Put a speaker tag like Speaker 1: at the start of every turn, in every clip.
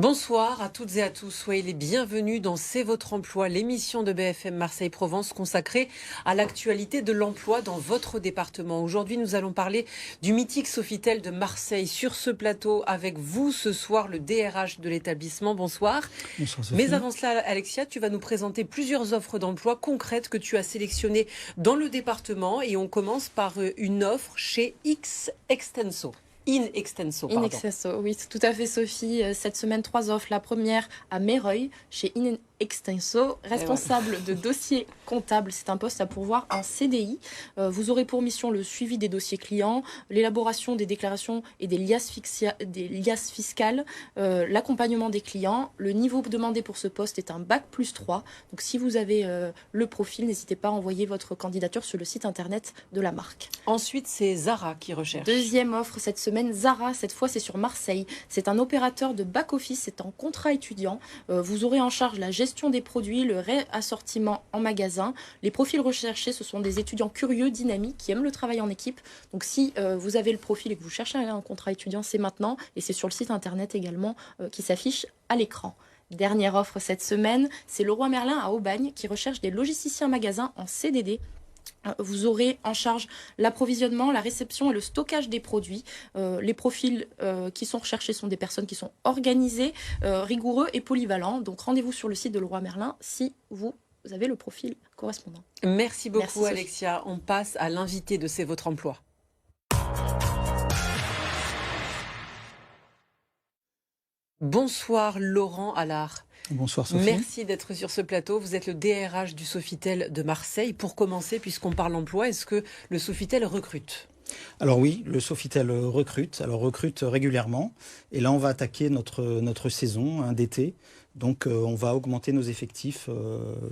Speaker 1: Bonsoir à toutes et à tous, soyez les bienvenus dans C'est votre emploi, l'émission de BFM Marseille-Provence consacrée à l'actualité de l'emploi dans votre département. Aujourd'hui, nous allons parler du mythique Sofitel de Marseille. Sur ce plateau, avec vous ce soir, le DRH de l'établissement. Bonsoir.
Speaker 2: Bonsoir Sophie.
Speaker 1: Mais avant cela, Alexia, tu vas nous présenter plusieurs offres d'emploi concrètes que tu as sélectionnées dans le département. Et on commence par une offre chez Extenso. In Extenso, pardon.
Speaker 3: In Extenso, oui, tout à fait Sophie. Cette semaine, 3 offres. La première à Meyreuil, chez In Extenso, responsable de dossier comptable. C'est un poste à pourvoir en CDI. Vous aurez pour mission le suivi des dossiers clients, l'élaboration des déclarations et des liasses fiscales, l'accompagnement des clients. Le niveau demandé pour ce poste est un bac+3. Donc si vous avez le profil, n'hésitez pas à envoyer votre candidature sur le site internet de la marque.
Speaker 1: Ensuite, c'est Zara qui recherche.
Speaker 3: Deuxième offre cette semaine, Zara. Cette fois, c'est sur Marseille. C'est un opérateur de back-office. C'est en contrat étudiant. Vous aurez en charge la gestion des produits, le réassortiment en magasin. Les profils recherchés, ce sont des étudiants curieux, dynamiques, qui aiment le travail en équipe. Donc si vous avez le profil et que vous cherchez un contrat étudiant, c'est maintenant. Et c'est sur le site internet également qui s'affiche à l'écran. Dernière offre cette semaine, c'est Leroy Merlin à Aubagne qui recherche des logisticiens magasins en CDD. Vous aurez en charge l'approvisionnement, la réception et le stockage des produits. Les profils qui sont recherchés sont des personnes qui sont organisées, rigoureux et polyvalents. Donc rendez-vous sur le site de Leroy Merlin si vous avez le profil correspondant.
Speaker 1: Merci beaucoup.
Speaker 3: Merci,
Speaker 1: Alexia. On passe à l'invité de C'est votre emploi. Bonsoir Laurent Allard.
Speaker 2: Bonsoir Sophie.
Speaker 1: Merci d'être sur ce plateau. Vous êtes le DRH du Sofitel de Marseille. Pour commencer, puisqu'on parle emploi, est-ce que le Sofitel recrute ?
Speaker 2: Alors oui, le Sofitel recrute régulièrement. Et là, on va attaquer notre saison d'été. Donc, on va augmenter nos effectifs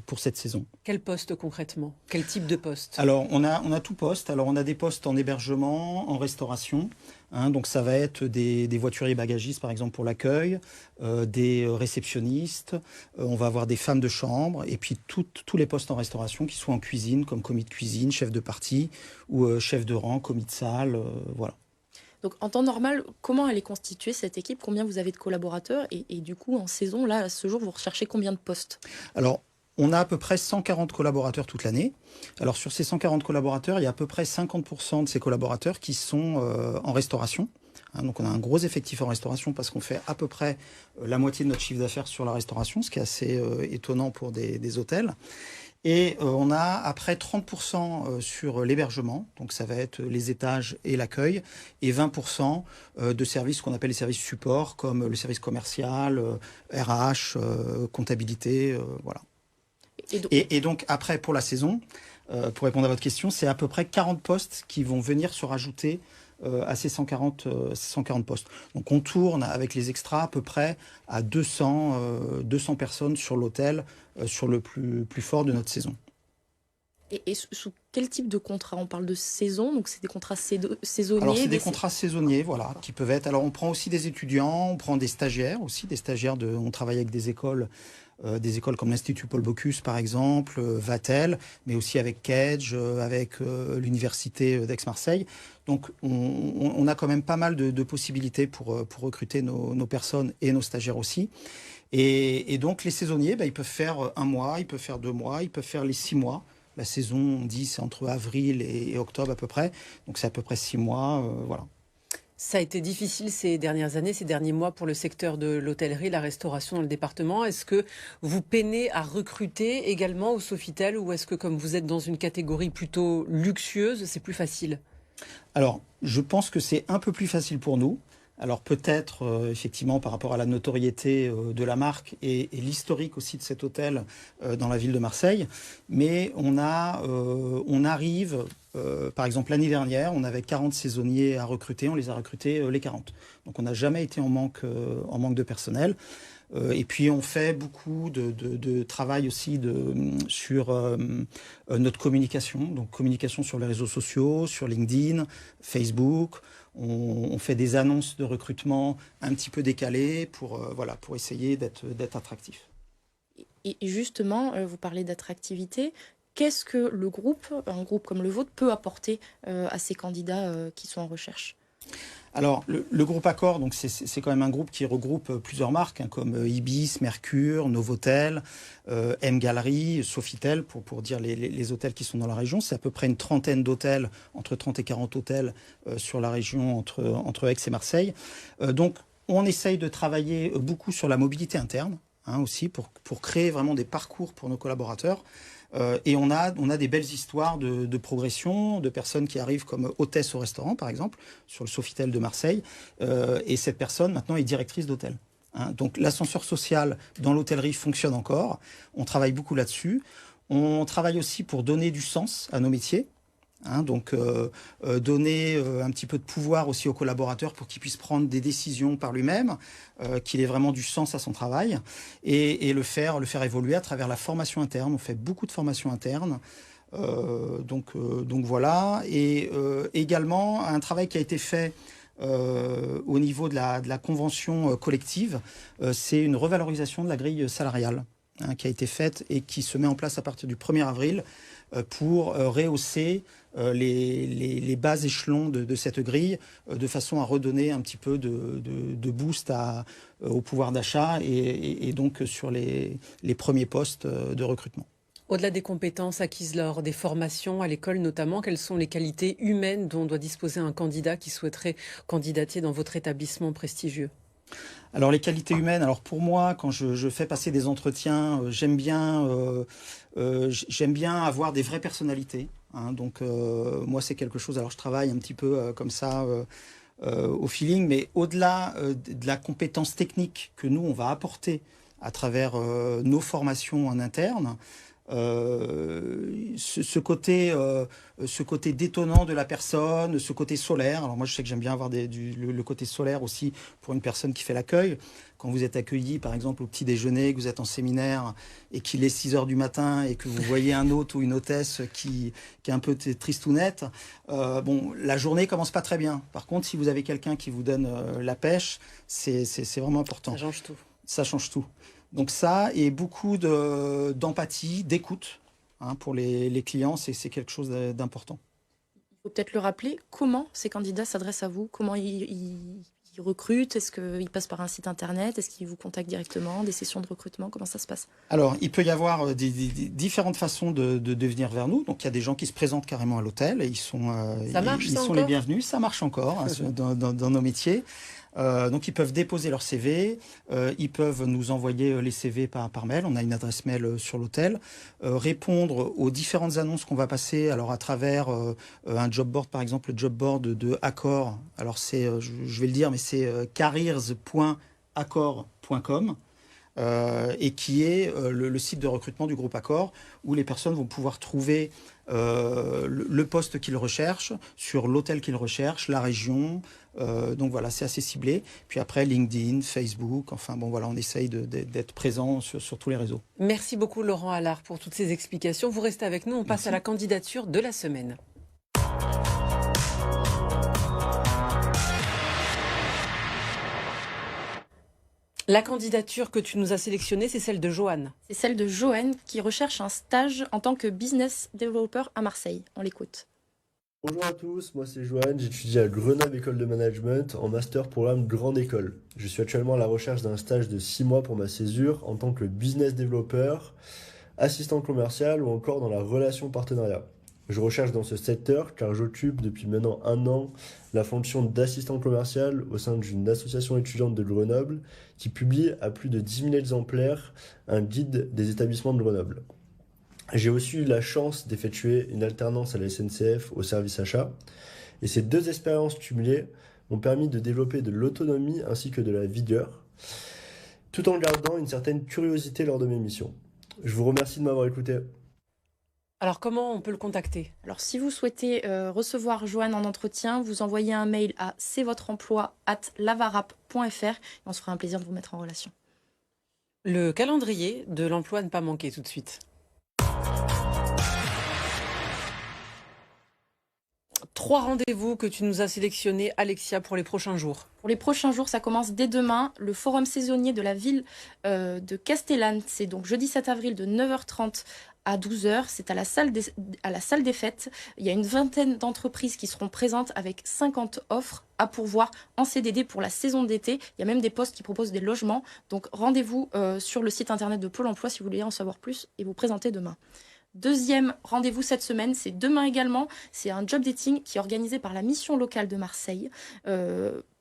Speaker 2: pour cette saison.
Speaker 1: Quel poste concrètement ? Quel type de poste ?
Speaker 2: Alors, on a tout poste. Alors, on a des postes en hébergement, en restauration. Donc, ça va être des voituriers bagagistes, par exemple, pour l'accueil, des réceptionnistes. On va avoir des femmes de chambre. Et puis, tous les postes en restauration, qui soient en cuisine, comme commis de cuisine, chef de partie, ou chef de rang, commis de salle, voilà.
Speaker 3: Donc en temps normal, comment elle est constituée cette équipe ? Combien vous avez de collaborateurs ? Et du coup, en saison, là, à ce jour, vous recherchez combien de postes ?
Speaker 2: Alors, on a à peu près 140 collaborateurs toute l'année. Alors sur ces 140 collaborateurs, il y a à peu près 50% de ces collaborateurs qui sont en restauration. Donc on a un gros effectif en restauration parce qu'on fait à peu près la moitié de notre chiffre d'affaires sur la restauration, ce qui est assez étonnant pour des hôtels. Et on a après 30% sur l'hébergement, donc ça va être les étages et l'accueil, et 20% de services qu'on appelle les services support, comme le service commercial, RH, comptabilité, voilà. Et donc après, pour la saison, pour répondre à votre question, c'est à peu près 40 postes qui vont venir se rajouter à ces 140 postes. Donc on tourne avec les extras à peu près à 200 personnes sur l'hôtel sur le plus fort de notre saison.
Speaker 3: Et sous quel type de contrat ? On parle de saison, donc c'est des contrats saisonniers.
Speaker 2: Alors c'est des contrats saisonniers, voilà, qui peuvent être. Alors on prend aussi des étudiants, on prend des stagiaires aussi, on travaille avec des écoles comme l'Institut Paul Bocuse par exemple, Vatel, mais aussi avec Kedge, avec l'Université d'Aix-Marseille. Donc on a quand même pas mal de possibilités pour recruter nos personnes et nos stagiaires aussi. Et donc les saisonniers, ils peuvent faire 1 mois, ils peuvent faire 2 mois, ils peuvent faire les 6 mois. La saison, on dit, c'est entre avril et octobre à peu près. Donc c'est à peu près 6 mois, voilà.
Speaker 1: Ça a été difficile ces dernières années, ces derniers mois pour le secteur de l'hôtellerie, la restauration dans le département. Est-ce que vous peinez à recruter également au Sofitel ou est-ce que comme vous êtes dans une catégorie plutôt luxueuse, c'est plus facile ?
Speaker 2: Alors, je pense que c'est un peu plus facile pour nous. Alors peut-être effectivement par rapport à la notoriété de la marque et l'historique aussi de cet hôtel dans la ville de Marseille, mais on arrive, par exemple l'année dernière, on avait 40 saisonniers à recruter, on les a recrutés les 40. Donc on n'a jamais été en manque de personnel. Et puis on fait beaucoup de travail aussi sur notre communication, donc communication sur les réseaux sociaux, sur LinkedIn, Facebook. On fait des annonces de recrutement un petit peu décalées pour essayer d'être attractif.
Speaker 3: Et justement, vous parlez d'attractivité. Qu'est-ce que un groupe comme le vôtre, peut apporter à ces candidats qui sont en recherche ?
Speaker 2: Alors, le groupe Accor, donc c'est quand même un groupe qui regroupe plusieurs marques, comme Ibis, Mercure, Novotel, M Gallery, Sofitel, pour dire les hôtels qui sont dans la région. C'est à peu près une trentaine d'hôtels, entre 30 et 40 hôtels sur la région entre Aix et Marseille. Donc, on essaye de travailler beaucoup sur la mobilité interne, aussi, pour créer vraiment des parcours pour nos collaborateurs. Et on a des belles histoires de progression, de personnes qui arrivent comme hôtesse au restaurant, par exemple, sur le Sofitel de Marseille. Et cette personne, maintenant, est directrice d'hôtel. Donc l'ascenseur social dans l'hôtellerie fonctionne encore. On travaille beaucoup là-dessus. On travaille aussi pour donner du sens à nos métiers. Donc donner un petit peu de pouvoir aussi aux collaborateurs pour qu'ils puissent prendre des décisions par lui-même, qu'il ait vraiment du sens à son travail et le faire évoluer à travers la formation interne. On fait beaucoup de formation interne. Donc voilà. Et également un travail qui a été fait au niveau de la convention collective, c'est une revalorisation de la grille salariale qui a été faite et qui se met en place à partir du 1er avril pour rehausser les bas échelons de cette grille de façon à redonner un petit peu de boost au pouvoir d'achat et donc sur les premiers postes de recrutement.
Speaker 1: Au-delà des compétences acquises lors des formations à l'école notamment, quelles sont les qualités humaines dont doit disposer un candidat qui souhaiterait candidater dans votre établissement prestigieux ?
Speaker 2: Alors les qualités humaines, alors pour moi, quand je fais passer des entretiens, j'aime bien avoir des vraies personnalités. Donc moi c'est quelque chose, alors je travaille un petit peu comme ça au feeling, mais au-delà de la compétence technique que nous on va apporter à travers nos formations en interne, ce côté détonnant de la personne, ce côté solaire. Alors moi je sais que j'aime bien avoir le côté solaire aussi pour une personne qui fait l'accueil. Quand vous êtes accueilli par exemple au petit déjeuner, que vous êtes en séminaire et qu'il est 6 heures du matin et que vous voyez un hôte ou une hôtesse qui est un peu tristounette, la journée commence pas très bien. Par contre, si vous avez quelqu'un qui vous donne la pêche, c'est vraiment important.
Speaker 1: Ça change tout.
Speaker 2: Ça change tout. Donc ça, et beaucoup d'empathie, d'écoute pour les clients, c'est quelque chose d'important.
Speaker 3: Il faut peut-être le rappeler, comment ces candidats s'adressent à vous ? Comment ils recrutent ? Est-ce qu'ils passent par un site internet ? Est-ce qu'ils vous contactent directement ? Des sessions de recrutement ? Comment ça se passe ?
Speaker 2: Alors, il peut y avoir des différentes façons de venir vers nous. Donc, il y a des gens qui se présentent carrément à l'hôtel et ils sont les bienvenus. Ça marche encore dans nos métiers. Donc ils peuvent déposer leur CV, ils peuvent nous envoyer les CV par mail, on a une adresse mail sur l'hôtel, répondre aux différentes annonces qu'on va passer, alors à travers un job board, par exemple le job board de Accor, alors c'est, je vais le dire, mais c'est careers.accor.com. Et qui est le site de recrutement du groupe Accor où les personnes vont pouvoir trouver le poste qu'ils recherchent, sur l'hôtel qu'ils recherchent, la région. Donc voilà, c'est assez ciblé. Puis après, LinkedIn, Facebook, enfin bon voilà, on essaye d'être présent sur tous les réseaux.
Speaker 1: Merci beaucoup Laurent Allard pour toutes ces explications. Vous restez avec nous, on passe à la candidature de la semaine. La candidature que tu nous as sélectionnée, c'est celle de Joanne.
Speaker 3: C'est celle de Joanne qui recherche un stage en tant que business developer à Marseille. On l'écoute.
Speaker 4: Bonjour à tous, moi c'est Joanne, j'étudie à Grenoble École de Management en master programme Grande École. Je suis actuellement à la recherche d'un stage de 6 mois pour ma césure en tant que business developer, assistant commercial ou encore dans la relation partenariat. Je recherche dans ce secteur car j'occupe depuis maintenant 1 an la fonction d'assistant commercial au sein d'une association étudiante de Grenoble qui publie à plus de 10 000 exemplaires un guide des établissements de Grenoble. J'ai aussi eu la chance d'effectuer une alternance à la SNCF au service achat et ces 2 expériences cumulées m'ont permis de développer de l'autonomie ainsi que de la vigueur tout en gardant une certaine curiosité lors de mes missions. Je vous remercie de m'avoir écouté.
Speaker 1: Alors, comment on peut le contacter ?
Speaker 3: Alors, si vous souhaitez recevoir Joanne en entretien, vous envoyez un mail à cvotreemploi@lavarap.fr et on se fera un plaisir de vous mettre en relation.
Speaker 1: Le calendrier de l'emploi à ne pas manquer tout de suite. 3 rendez-vous que tu nous as sélectionnés, Alexia, pour les prochains jours.
Speaker 3: Pour les prochains jours, ça commence dès demain. Le forum saisonnier de la ville de Castellane, c'est donc jeudi 7 avril de 9h30 à 12h. C'est à la salle des fêtes. Il y a une vingtaine d'entreprises qui seront présentes avec 50 offres à pourvoir en CDD pour la saison d'été. Il y a même des postes qui proposent des logements. Donc rendez-vous sur le site internet de Pôle emploi si vous voulez en savoir plus et vous présenter demain. Deuxième rendez-vous cette semaine, c'est demain également. C'est un job dating qui est organisé par la mission locale de Marseille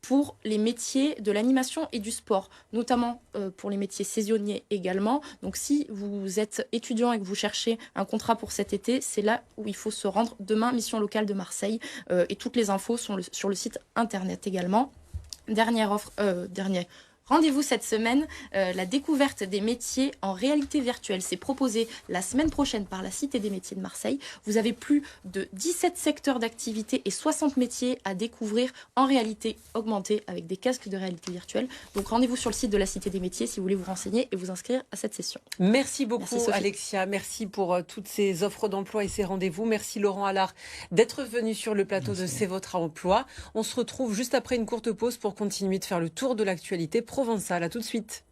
Speaker 3: pour les métiers de l'animation et du sport, notamment pour les métiers saisonniers également. Donc si vous êtes étudiant et que vous cherchez un contrat pour cet été, c'est là où il faut se rendre demain, mission locale de Marseille. Et toutes les infos sont sur le site internet également. Dernière rendez-vous cette semaine, la découverte des métiers en réalité virtuelle. C'est proposé la semaine prochaine par la Cité des métiers de Marseille. Vous avez plus de 17 secteurs d'activité et 60 métiers à découvrir en réalité augmentée avec des casques de réalité virtuelle. Donc rendez-vous sur le site de la Cité des métiers si vous voulez vous renseigner et vous inscrire à cette session.
Speaker 1: Merci beaucoup
Speaker 3: Merci,
Speaker 1: Alexia, merci pour toutes ces offres d'emploi et ces rendez-vous. Merci Laurent Allard d'être venu sur le plateau de C'est votre emploi. On se retrouve juste après une courte pause pour continuer de faire le tour de l'actualité provençale. À tout de suite.